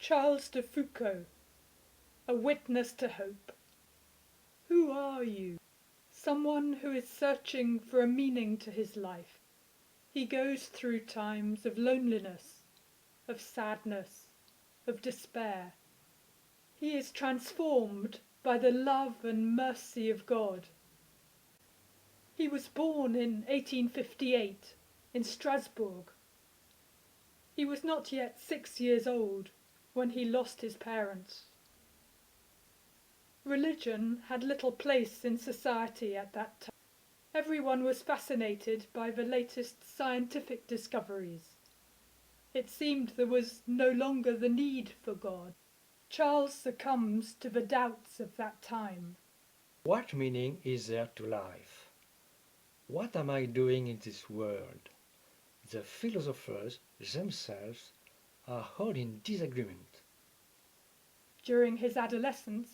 Charles de Foucauld, A Witness to Hope. Who are you? Someone who is searching for a meaning to his life. He goes through times of loneliness, of sadness, of despair. He is transformed by the love and mercy of God. He was born in 1858 in Strasbourg. He was not yet 6 years old when he lost his parents. Religion had little place in society at that time. Everyone was fascinated by the latest scientific discoveries. It seemed there was no longer the need for God. Charles succumbs to the doubts of that time. What meaning is there to life? What am I doing in this world? The philosophers themselves are all in disagreement. During his adolescence,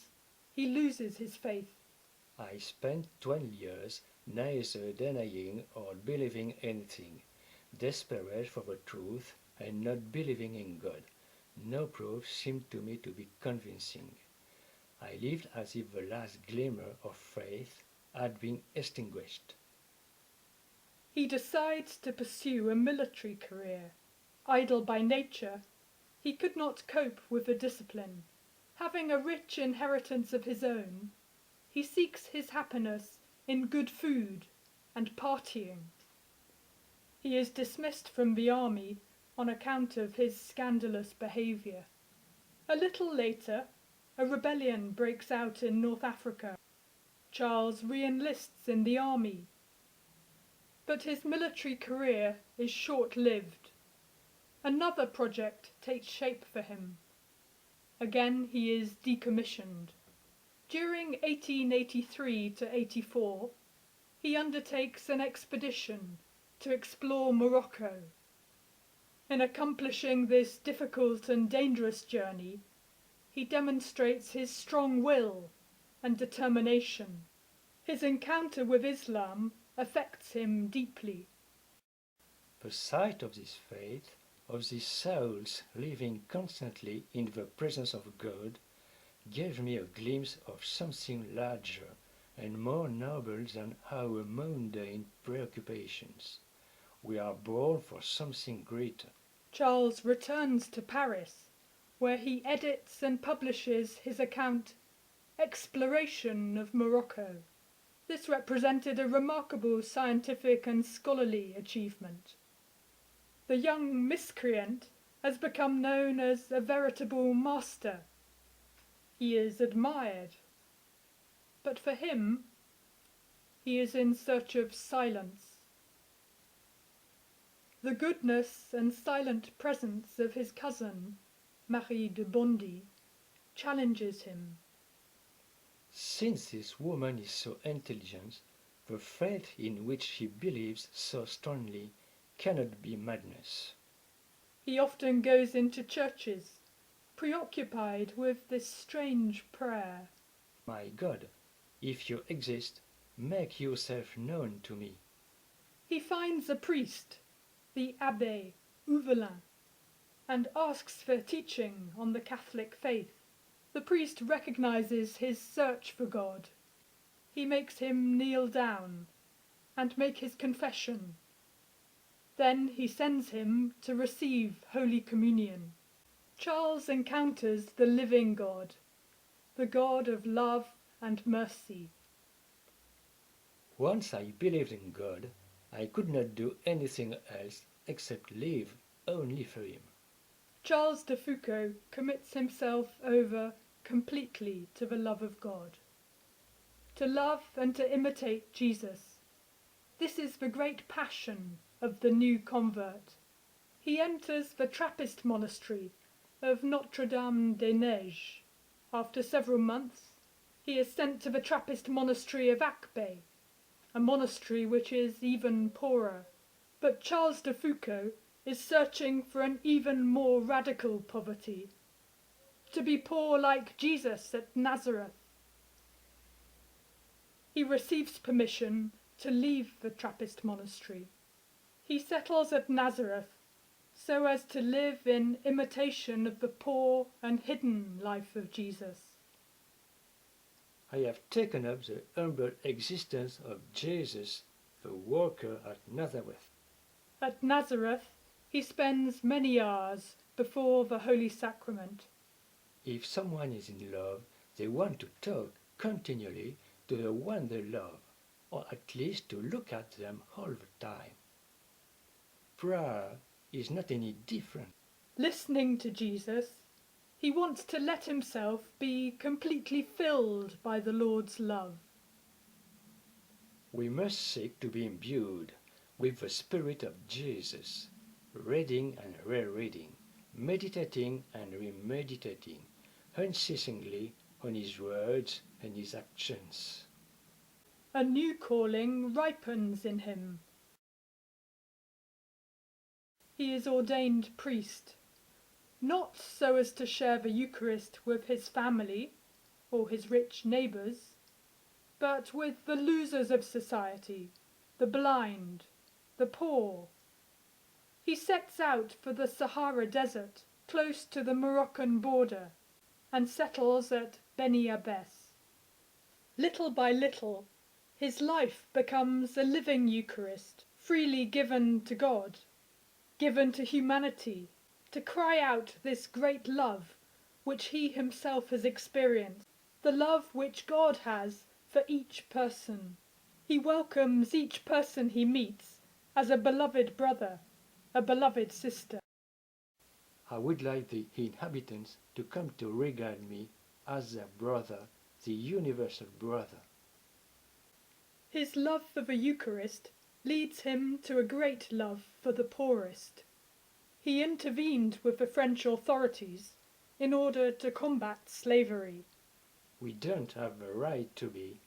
he loses his faith. I spent 20 years neither denying or believing anything, desperate for the truth and not believing in God. No proof seemed to me to be convincing. I lived as if the last glimmer of faith had been extinguished. He decides to pursue a military career. Idle by nature, he could not cope with the discipline. Having a rich inheritance of his own, he seeks his happiness in good food and partying. He is dismissed from the army on account of his scandalous behavior. A little later, a rebellion breaks out in North Africa. Charles re-enlists in the army. But his military career is short-lived. Another project takes shape for him. Again he is decommissioned. During 1883 to 84, he undertakes an expedition to explore Morocco. In accomplishing this difficult and dangerous journey, he demonstrates his strong will and determination. His encounter with Islam affects him deeply. The sight of this faith, of these souls living constantly in the presence of God, gave me a glimpse of something larger and more noble than our mundane preoccupations. We are born for something greater. Charles returns to Paris, where he edits and publishes his account, Exploration of Morocco. This represented a remarkable scientific and scholarly achievement. The young miscreant has become known as a veritable master. He is admired. But for him, he is in search of silence. The goodness and silent presence of his cousin, Marie de Bondy, challenges him. Since this woman is so intelligent, the faith in which she believes so strongly cannot be madness. He often goes into churches, preoccupied with this strange prayer. My God, if you exist, make yourself known to me. He finds a priest, the Abbé Ouvelin, and asks for teaching on the Catholic faith. The priest recognizes his search for God. He makes him kneel down and make his confession. Then he sends him to receive Holy Communion. Charles encounters the living God, the God of love and mercy. Once I believed in God, I could not do anything else except live only for Him. Charles de Foucauld commits himself over completely to the love of God. To love and to imitate Jesus. This is the great passion of the new convert. He enters the Trappist monastery of Notre-Dame-des-Neiges. After several months, he is sent to the Trappist monastery of Acbay, a monastery which is even poorer. But Charles de Foucauld is searching for an even more radical poverty, to be poor like Jesus at Nazareth. He receives permission to leave the Trappist monastery. He settles at Nazareth, so as to live in imitation of the poor and hidden life of Jesus. I have taken up the humble existence of Jesus, the worker at Nazareth. At Nazareth, he spends many hours before the Holy Sacrament. If someone is in love, they want to talk continually to the one they love, or at least to look at them all the time. Prayer is not any different. Listening to Jesus, he wants to let himself be completely filled by the Lord's love. We must seek to be imbued with the Spirit of Jesus, reading and rereading, meditating and remeditating, unceasingly on his words and his actions. A new calling ripens in him. He is ordained priest, not so as to share the Eucharist with his family or his rich neighbours, but with the losers of society, the blind, the poor. He sets out for the Sahara Desert, close to the Moroccan border, and settles at Beni Abbes. Little by little, his life becomes a living Eucharist, freely given to God, given to humanity, to cry out this great love which he himself has experienced, the love which God has for each person. He welcomes each person he meets as a beloved brother, a beloved sister. I would like the inhabitants to come to regard me as their brother, the universal brother. His love for the Eucharist leads him to a great love for the poorest. He intervened with the French authorities in order to combat slavery. We don't have the right to be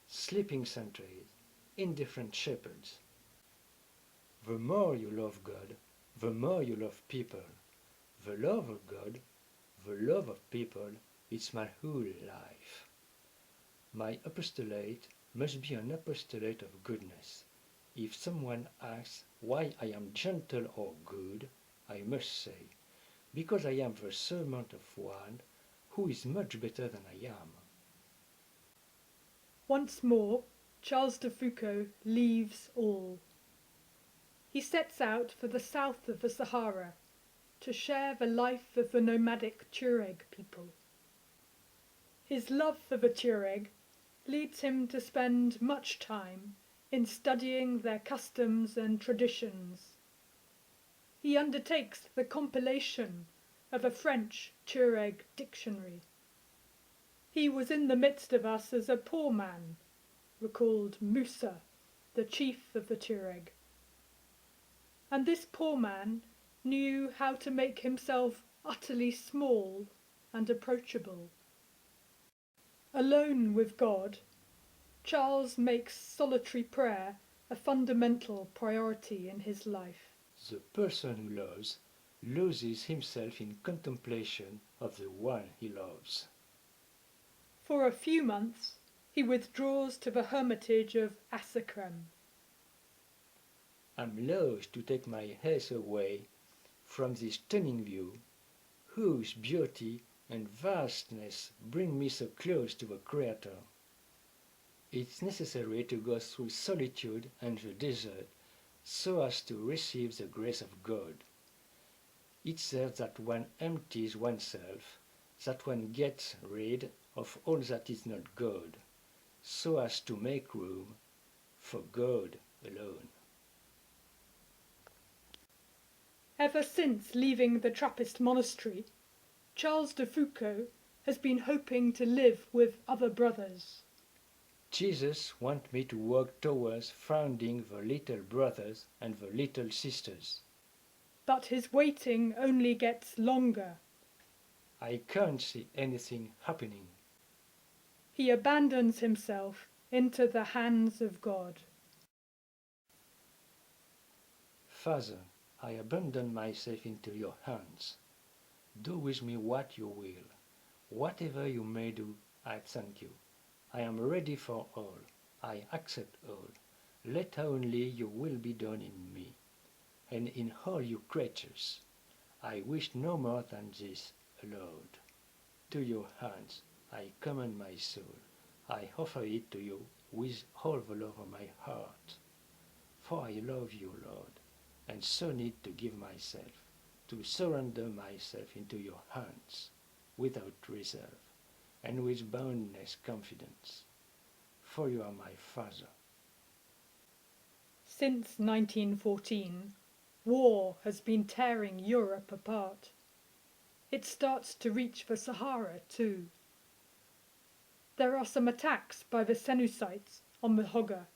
sleeping sentries, indifferent shepherds. The more you love God, the more you love people. The love of God, the love of people, is my whole life. My apostolate must be an apostolate of goodness. If someone asks why I am gentle or good, I must say, because I am the servant of one who is much better than I am. Once more, Charles de Foucauld leaves all. He sets out for the south of the Sahara to share the life of the nomadic Tuareg people. His love for the Tuareg leads him to spend much time in studying their customs and traditions. He undertakes the compilation of a French Tuareg dictionary. He was in the midst of us as a poor man, recalled Musa, the chief of the Tuareg. And this poor man knew how to make himself utterly small and approachable. Alone with God, Charles makes solitary prayer a fundamental priority in his life. The person who loves loses himself in contemplation of the one he loves. For a few months, he withdraws to the hermitage of Assakrem. I'm loath to take my eyes away from this stunning view, whose beauty and vastness bring me so close to the Creator. It's necessary to go through solitude and the desert so as to receive the grace of God. It's there that one empties oneself, that one gets rid of all that is not God, so as to make room for God alone. Ever since leaving the Trappist monastery, Charles de Foucauld has been hoping to live with other brothers. Jesus wants me to work towards founding the little brothers and the little sisters. But his waiting only gets longer. I can't see anything happening. He abandons himself into the hands of God. Father, I abandon myself into your hands. Do with me what you will. Whatever you may do, I thank you. I am ready for all. I accept all. Let only your will be done in me. and in all you creatures. I wish no more than this, Lord. To your hands I commend my soul. I offer it to you with all the love of my heart. For I love you, Lord, and so need to give myself, to surrender myself into your hands, without reserve, and with boundless confidence. For you are my Father. Since 1914, war has been tearing Europe apart. It starts to reach the Sahara too. There are some attacks by the Senussites on the Hoggar.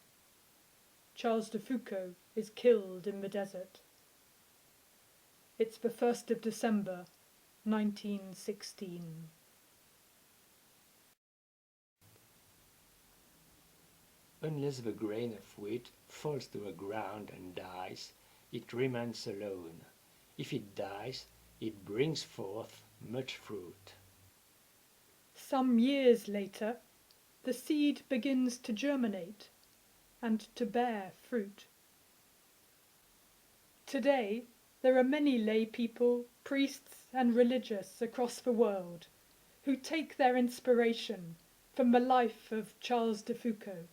Charles de Foucauld is killed in the desert. It's the 1st of December, 1916. Unless the grain of wheat falls to the ground and dies, it remains alone. If it dies, it brings forth much fruit. Some years later, the seed begins to germinate and to bear fruit. Today, there are many lay people, priests and religious across the world who take their inspiration from the life of Charles de Foucauld.